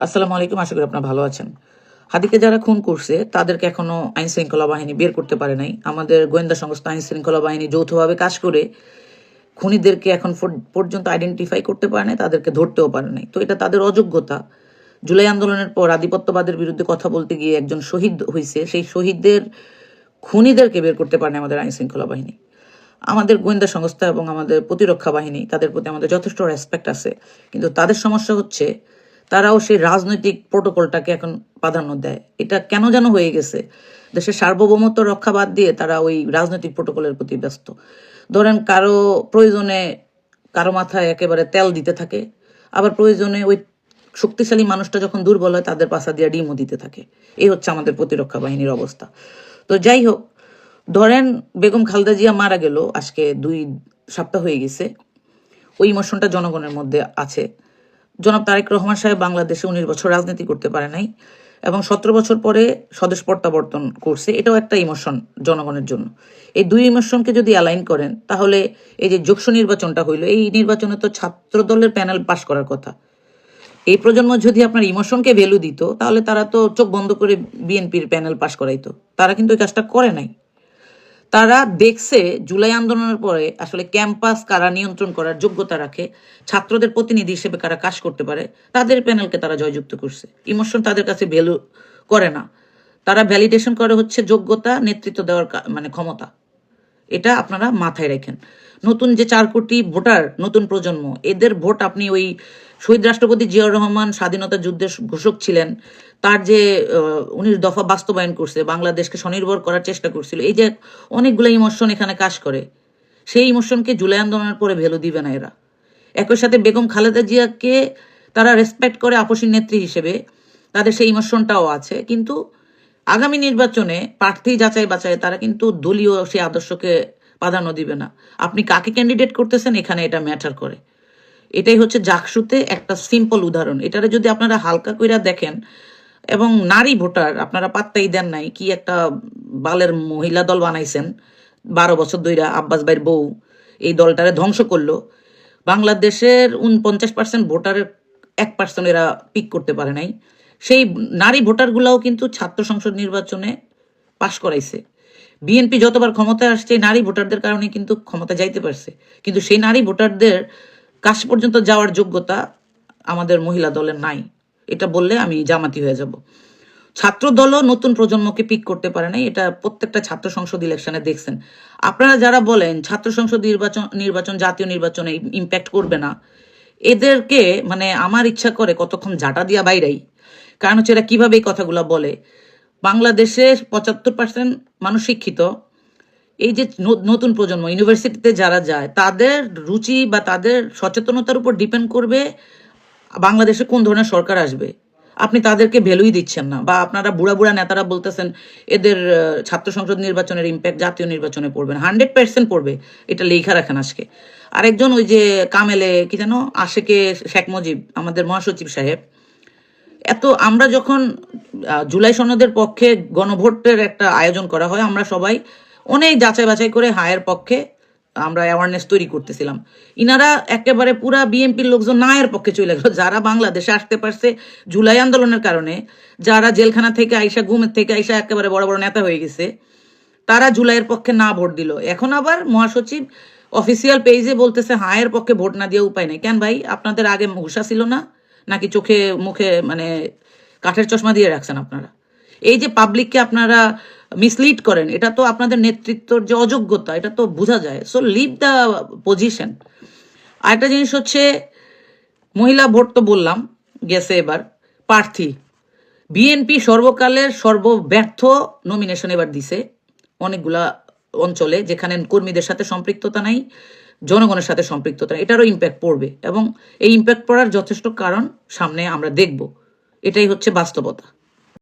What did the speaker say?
আসসালামু আলাইকুম, আশা করি আপনারা ভালো আছেন। হাদিকে যারা খুন করছে তাদেরকে এখনো আইন শৃঙ্খলা বাহিনী বের করতে পারে নাই। আমাদের গোয়েন্দা সংস্থা আইন শৃঙ্খলা বাহিনী যৌথভাবে কাজ করে খুনিদেরকে এখন পর্যন্ত আইডেন্টিফাই করতে পারে নাই, তাদেরকে ধরতেও পারে নাই। তো এটা তাদের অযোগ্যতা। জুলাই আন্দোলনের পর আধিপত্যবাদের বিরুদ্ধে কথা বলতে গিয়ে একজন শহীদ হয়েছে, সেই শহীদদের খুনিদেরকে বের করতে পারে না আমাদের আইন শৃঙ্খলা বাহিনী। আমাদের গোয়েন্দা সংস্থা এবং আমাদের প্রতিরক্ষা বাহিনী, তাদের প্রতি আমাদের যথেষ্ট রেসপেক্ট আছে, কিন্তু তাদের সমস্যা হচ্ছে তারাও সেই রাজনৈতিক প্রোটোকলটাকে এখন প্রাধান্য দেয়। এটা কেন যেন হয়ে গেছে, দেশের সার্বভৌমত্ব রক্ষা বাদ দিয়ে তারা ওই রাজনৈতিক প্রোটোকলের প্রতি ব্যস্ত। ধরেন কারো প্রয়োজনে কারো মাথায় একেবারে তেল দিতে থাকে, আবার প্রয়োজনে ওই শক্তিশালী মানুষটা যখন দুর্বল হয় তাদের পাশা দিয়ে ডিমও দিতে থাকে। এই হচ্ছে আমাদের প্রতিরক্ষা বাহিনীর অবস্থা। তো যাই হোক, ধরেন বেগম খালেদা জিয়া মারা গেল, আজকে 2 সপ্তাহ হয়ে গেছে। ওই ইমোশনটা জনগণের মধ্যে আছে। জনাব তারেক রহমান সাহেব বাংলাদেশে 19 বছর রাজনীতি করতে পারে নাই এবং 17 বছর পরে স্বদেশ প্রত্যাবর্তন করছে। এটাও একটা ইমোশন জনগণের জন্য। এই 2 ইমোশনকে যদি অ্যালাইন করেন তাহলে এই যে যোগ্য নির্বাচনটা হইলো, এই নির্বাচনে তো ছাত্র দলের প্যানেল পাশ করার কথা। এই প্রজন্ম যদি আপনার ইমোশনকে ভ্যালু দিত তাহলে তারা তো চোখ বন্ধ করে বিএনপির প্যানেল পাশ করাইতো। তারা কিন্তু এই কাজটা করে নাই। তারা দেখছে জুলাই আন্দোলনের পরে আসলে ক্যাম্পাস কারা নিয়ন্ত্রণ করার যোগ্যতা রাখে, ছাত্রদের প্রতিনিধি হিসেবে কারা কাজ করতে পারে, তাদের প্যানেলকে তারা জয়যুক্ত করছে। ইমোশন তাদের কাছে ভ্যালু করে না। তারা ভ্যালিডেশন করে হচ্ছে যোগ্যতা, নেতৃত্ব দেওয়ার মানে ক্ষমতা। এটা আপনারা মাথায় রাখেন। নতুন যে 4 কোটি ভোটার, নতুন প্রজন্ম, এদের ভোট আপনি ওই শহীদ রাষ্ট্রপতি জিয়াউর রহমান স্বাধীনতা যুদ্ধের ঘোষক ছিলেন, তার যে 19 দফা বাস্তবায়ন করছে, বাংলাদেশকে স্বনির্ভর করার চেষ্টা করছিল, এই যে অনেকগুলো ইমোশন এখানে কাজ করে, সেই ইমোশনকে জুলাই আন্দোলনের পরে ভ্যালু দিবে না এরা। একই সাথে বেগম খালেদা জিয়াকে তারা রেসপেক্ট করে আপসী নেত্রী হিসেবে, তাদের সেই ইমোশনটাও আছে, কিন্তু আগামী নির্বাচনে প্রার্থী যাচাই বাছাই তারা কিন্তু দলীয় সেই আদর্শকে প্রাধান্য দিবে না। আপনি কাকে ক্যান্ডিডেট করতেছেন এখানে এটা ম্যাটার করে। এটাই হচ্ছে জাকসুতে একটা সিম্পল উদাহরণ। এটারে যদি আপনারা হালকা কইরা দেখেন, এবং নারী ভোটার আপনারা পাত্তাই দেন নাই, কি একটা বালের মহিলা দল বানাইছেন 12 বছর ধইরা, আব্বাস ভাইয়ের বউ এই দলটারে ধ্বংস করলো। বাংলাদেশের 49% ভোটারের 1% এরা পিক করতে পারে নাই। সেই নারী ভোটারগুলাও কিন্তু ছাত্র সংসদ নির্বাচনে পাশ করাইছে। বিএনপি যতবার ক্ষমতায় আসছে নারী ভোটারদের কারণে কিন্তু ক্ষমতা যাইতে পারছে, কিন্তু সেই নারী ভোটারদের কাছ পর্যন্ত যাওয়ার যোগ্যতা আমাদের মহিলা দলের নাই। এটা বললে আমি জামাতি হয়ে যাব। ছাত্র দলও নতুন প্রজন্মকে পিক করতে পারে নাই, এটা প্রত্যেকটা ছাত্র সংসদ ইলেকশনে দেখছেন। আপনারা যারা বলেন ছাত্র সংসদ নির্বাচন জাতীয় নির্বাচনে ইম্প্যাক্ট করবে না, এদেরকে মানে আমার ইচ্ছা করে কতক্ষণ ঝাঁটা দিয়া বাইরাই। কারণ হচ্ছে এরা কিভাবে এই কথাগুলো বলে। বাংলাদেশে 75% মানুষ শিক্ষিত। এই যে নতুন প্রজন্ম ইউনিভার্সিটিতে যারা যায়, তাদের রুচি বা তাদের সচেতনতার উপর ডিপেন্ড করবে বাংলাদেশে কোন ধরনের সরকার আসবে। আপনি তাদেরকে ভ্যালুই দিচ্ছেন না, বা আপনারা বুড়া বুড়া নেতারা বলতেছেন এদের ছাত্র সংসদ নির্বাচনের ইম্প্যাক্ট জাতীয় নির্বাচনে পড়বে না। 100% পড়বে, এটা লেখা রাখেন আজকে। আরেকজন ওই যে কামেলে কি যেন আশেকে শেখ মুজিব, আমাদের মহাসচিব সাহেব, এত আমরা যখন জুলাই সনদের পক্ষে গণভোটের একটা আয়োজন করা হয়, আমরা সবাই অনেক যাচাই বাছাই করে হায়ের পক্ষে আমরা অ্যাওয়ারনেস তৈরি করতেছিলাম। ইনারা একেবারে পুরা বিএনপির লোকজন নায়ের পক্ষে চলে গেল। যারা বাংলাদেশে আসতে পারছে জুলাই আন্দোলনের কারণে, যারা জেলখানা থেকে আইসা, ঘুমের থেকে আইসা একেবারে বড় বড় নেতা হয়ে গেছে, তারা জুলাইয়ের পক্ষে না ভোট দিল। এখন আবার মহাসচিব অফিসিয়াল পেজে বলতেছে হায়ের পক্ষে ভোট না দিয়ে উপায় নেই। কেন ভাই, আপনাদের আগে হুঁশা ছিল না, নাকি চোখে মুখে মানে কাঠের চশমা দিয়ে রাখছেন আপনারা? এই যে পাবলিককে আপনারা মিসলিড করেন, এটা তো আপনাদের নেতৃত্বর যে অযোগ্যতা, এটা তো বোঝা যায়। So leave the position. আরেকটা জিনিস হচ্ছে, মহিলা ভোট তো বললাম গেছে। এবার প্রার্থী, বিএনপি সর্বকালের সর্বব্যর্থ নমিনেশন এবার দিছে অনেকগুলা অঞ্চলে, যেখানে কর্মীদের সাথে সম্পৃক্ততা নাই, জনগণের সাথে সম্পৃক্ততা নাই। এটারও ইম্প্যাক্ট পড়বে, এবং এই ইম্প্যাক্ট পড়ার যথেষ্ট কারণ সামনে আমরা দেখব। এটাই হচ্ছে বাস্তবতা।